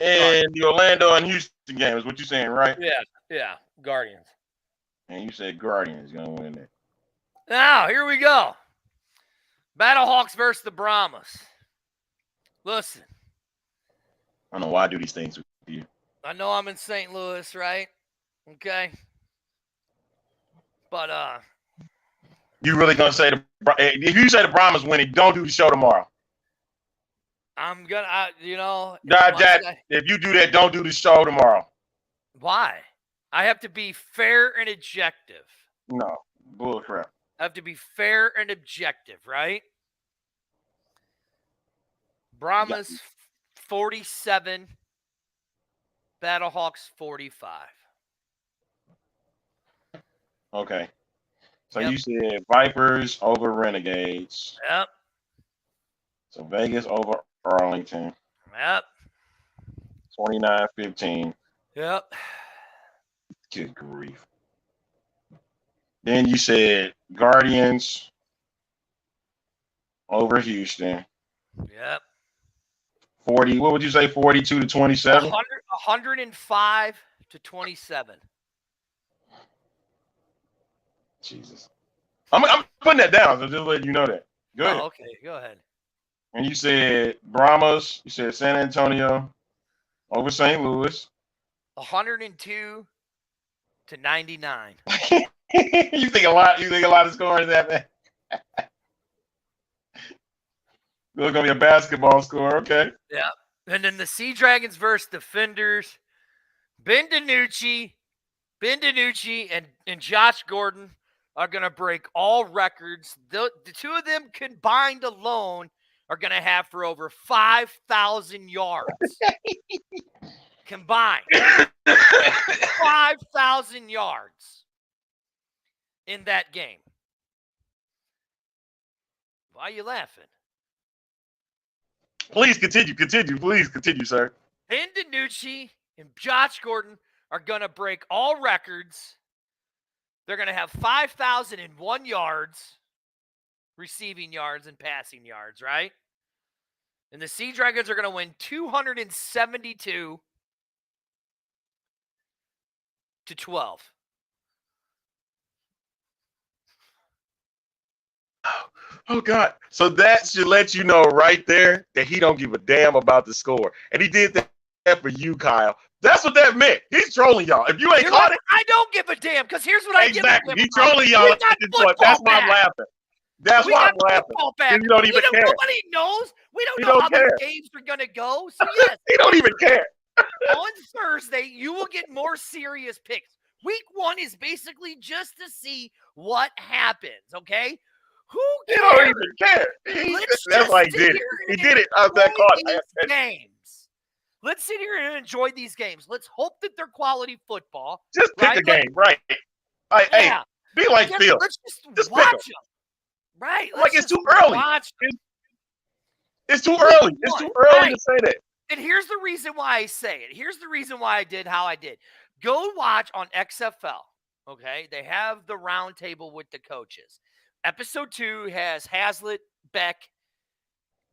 And the Orlando and Houston game is what you're saying, right? Yeah. Guardians. And you said Guardians going to win that. Now, here we go. Battlehawks versus the Brahmas. Listen. I don't know why I do these things with you. I know I'm in St. Louis, right? Okay. But you really gonna say if you say the Brahmas winning, don't do the show tomorrow. I'm gonna, if you do that, don't do the show tomorrow. Why? I have to be fair and objective. No, bullcrap. I have to be fair and objective, right? Brahmas 47, Battlehawks 45. Okay. So you said Vipers over Renegades. Yep. So Vegas over Arlington. Yep. 29-15. Yep. Good grief. Then you said Guardians over Houston. Yep. 40. What would you say? 42-27. 105-27. Jesus. I'm putting that down, so just let you know that. Go ahead. Oh, okay. Go ahead. And you said Brahmas. You said San Antonio over St. Louis. 102-99. You think a lot of scores that, man. It's gonna be a basketball score, okay? Yeah. And then the Sea Dragons versus Defenders. Ben DiNucci and Josh Gordon are going to break all records. The 2 of them combined alone are going to have for over 5,000 yards. Combined. 5,000 yards in that game. Why are you laughing? Please continue. Please continue, sir. Ben DiNucci and Josh Gordon are going to break all records. They're going to have 5,001 yards, receiving yards and passing yards, right? And the Sea Dragons are going to win 272 to 12. Oh God! So that should let you know right there that he don't give a damn about the score, and he did that for you, Kyle. That's what that meant. He's trolling y'all. If you ain't caught it, I don't give a damn because here's what I give a damn. He's trolling y'all at this point. That's why I'm laughing. That's why I'm laughing. Back. You don't even care. Nobody knows. We don't know how the games are gonna go. So yes, he don't even care. On Thursday, you will get more serious picks. Week 1 is basically just to see what happens. Okay. Who cares? He don't even care. That's why he did it. He did it. I was that caught. Games. Let's sit here and enjoy these games. Let's hope that they're quality football. Just pick a game, right? Hey, be like Phil. Let's just watch them. Right. Like it's too early. It's too early. It's too early to say that. And here's the reason why I say it. Here's the reason why I did how I did. Go watch on XFL. Okay. They have the round table with the coaches. Episode 2 has Hazlitt, Beck,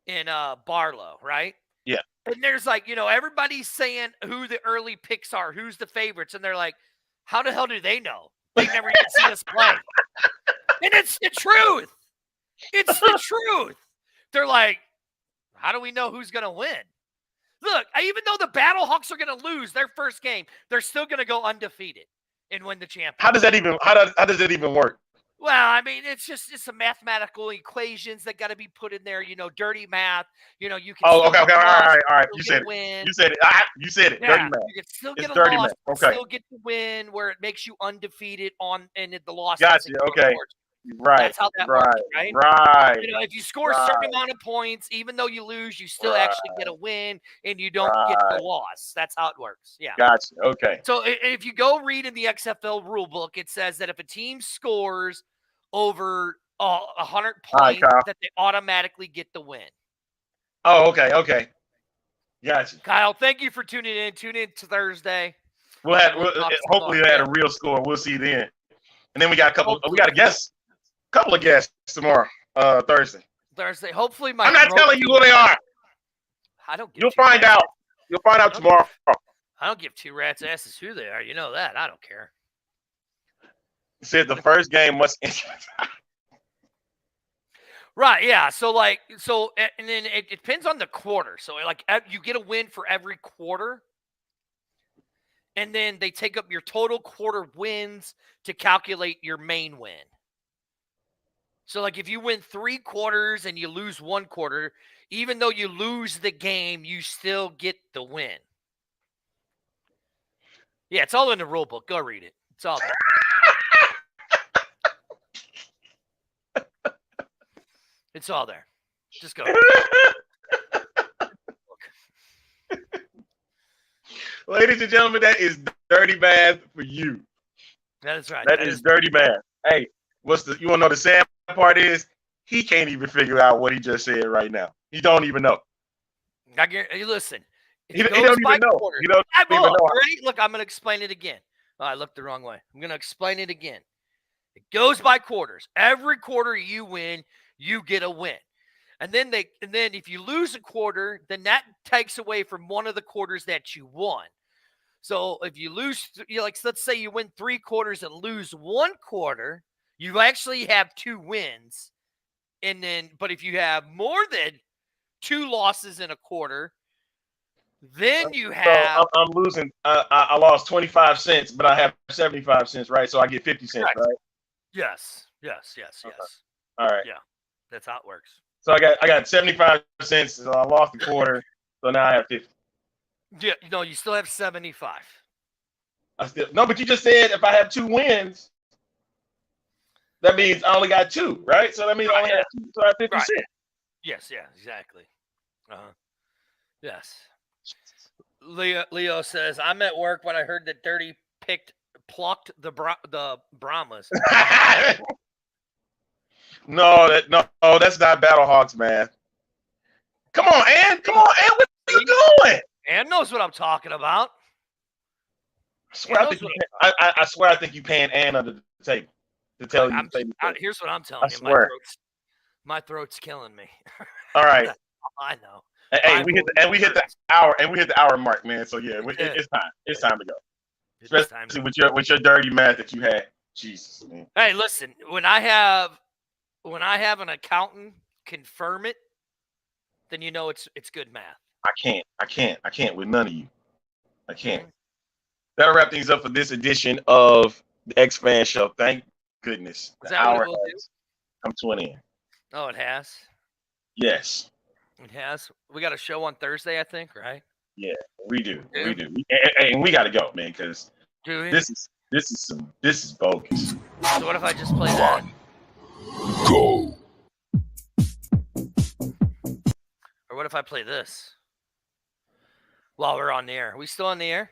and Barlow, right? Yeah. And there's like, everybody's saying who the early picks are, who's the favorites. And they're like, how the hell do they know? They've never even seen us play. And it's the truth. It's the truth. They're like, how do we know who's going to win? Look, even though the Battlehawks are going to lose their first game, they're still going to go undefeated and win the championship. How does that even work? Well, I mean, it's some mathematical equations that got to be put in there. Dirty math. You can. Oh, okay. All right. You said it. You said it. You said it. Yeah, dirty math. you can still get it's a dirty loss. math. Okay. Still get the win where it makes you undefeated and the loss. Gotcha. Okay. Right. That's how that works, right? Right. If you score a certain amount of points, even though you lose, you still actually get a win, and you don't get the loss. That's how it works. Yeah. Gotcha. Okay. So if you go read in the XFL rule book, it says that if a team scores over 100 points, that they automatically get the win. Oh, okay. Okay. Gotcha. Kyle, thank you for tuning in. Tune in to Thursday. Hopefully they had a real score. We'll see then. And then we got a guest. Couple of guests tomorrow, Thursday. Hopefully, I'm not telling you who they are. I don't. You'll find out. You'll find out tomorrow. I don't give two rats' asses who they are. You know that. I don't care. You said the first game must. Right. Yeah. And then it depends on the quarter. So you get a win for every quarter, and then they take up your total quarter wins to calculate your main win. So, if you win 3 quarters and you lose 1 quarter, even though you lose the game, you still get the win. Yeah, it's all in the rule book. Go read it. It's all there. It's all there. Just go. Ladies and gentlemen, that is dirty math for you. That is right. That is dirty math. Hey, you want to know the sad part is he can't even figure out what he just said right now. He don't even know. Listen. He don't even know. He don't even know. Ready? Look, I'm going to explain it again. Oh, I looked the wrong way. I'm going to explain it again. It goes by quarters. Every quarter you win, you get a win. And then if you lose a quarter, then that takes away from one of the quarters that you won. So if you lose, let's say you win 3 quarters and lose 1 quarter, you actually have 2 wins. But if you have more than 2 losses in a quarter, then you have. So I'm losing. I lost 25 cents, but I have 75 cents, right? So I get 50 cents, correct. Right? Yes. Okay. All right. Yeah, that's how it works. So I got 75 cents. So I lost a quarter, so now I have 50. Yeah, you still have 75. But you just said if I have 2 wins, that means I only got 2, right? So that means I only have 2, so I have 50 cents. Yes, yeah, exactly. Yes. Leo says, I'm at work when I heard that Dirty plucked the Brahmas. No, that's not Battlehawks, man. Come on, Ann. What are you doing? Ann knows what I'm talking about. I swear I think you paying Ann under the table to tell you. Here's what I'm telling you. Swear. My throat's killing me. All right. I know. Hey, we hit the hour mark, man. So yeah, it's time. It's time to go. Especially with your dirty math that you had. Jesus, man. Hey, listen, when I have an accountant confirm it, then you know it's good math. I can't with none of you. I can't. That'll wrap things up for this edition of the X Fan Show. Thank goodness. Is The that what hour it will do? has come to an end. Oh, it has. Yes. It has. We got a show on Thursday, I think, right? Yeah, we do. We do. And we got to go, man, because this is bogus. So what if I just play that? Go. Or what if I play this while we're on the air? Are we still on the air?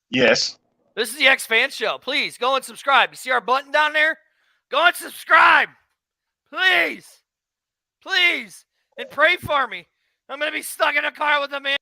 Yes. This is the X Fan Show. Please go and subscribe. You see our button down there? Go and subscribe. Please. Please. And pray for me. I'm going to be stuck in a car with a man.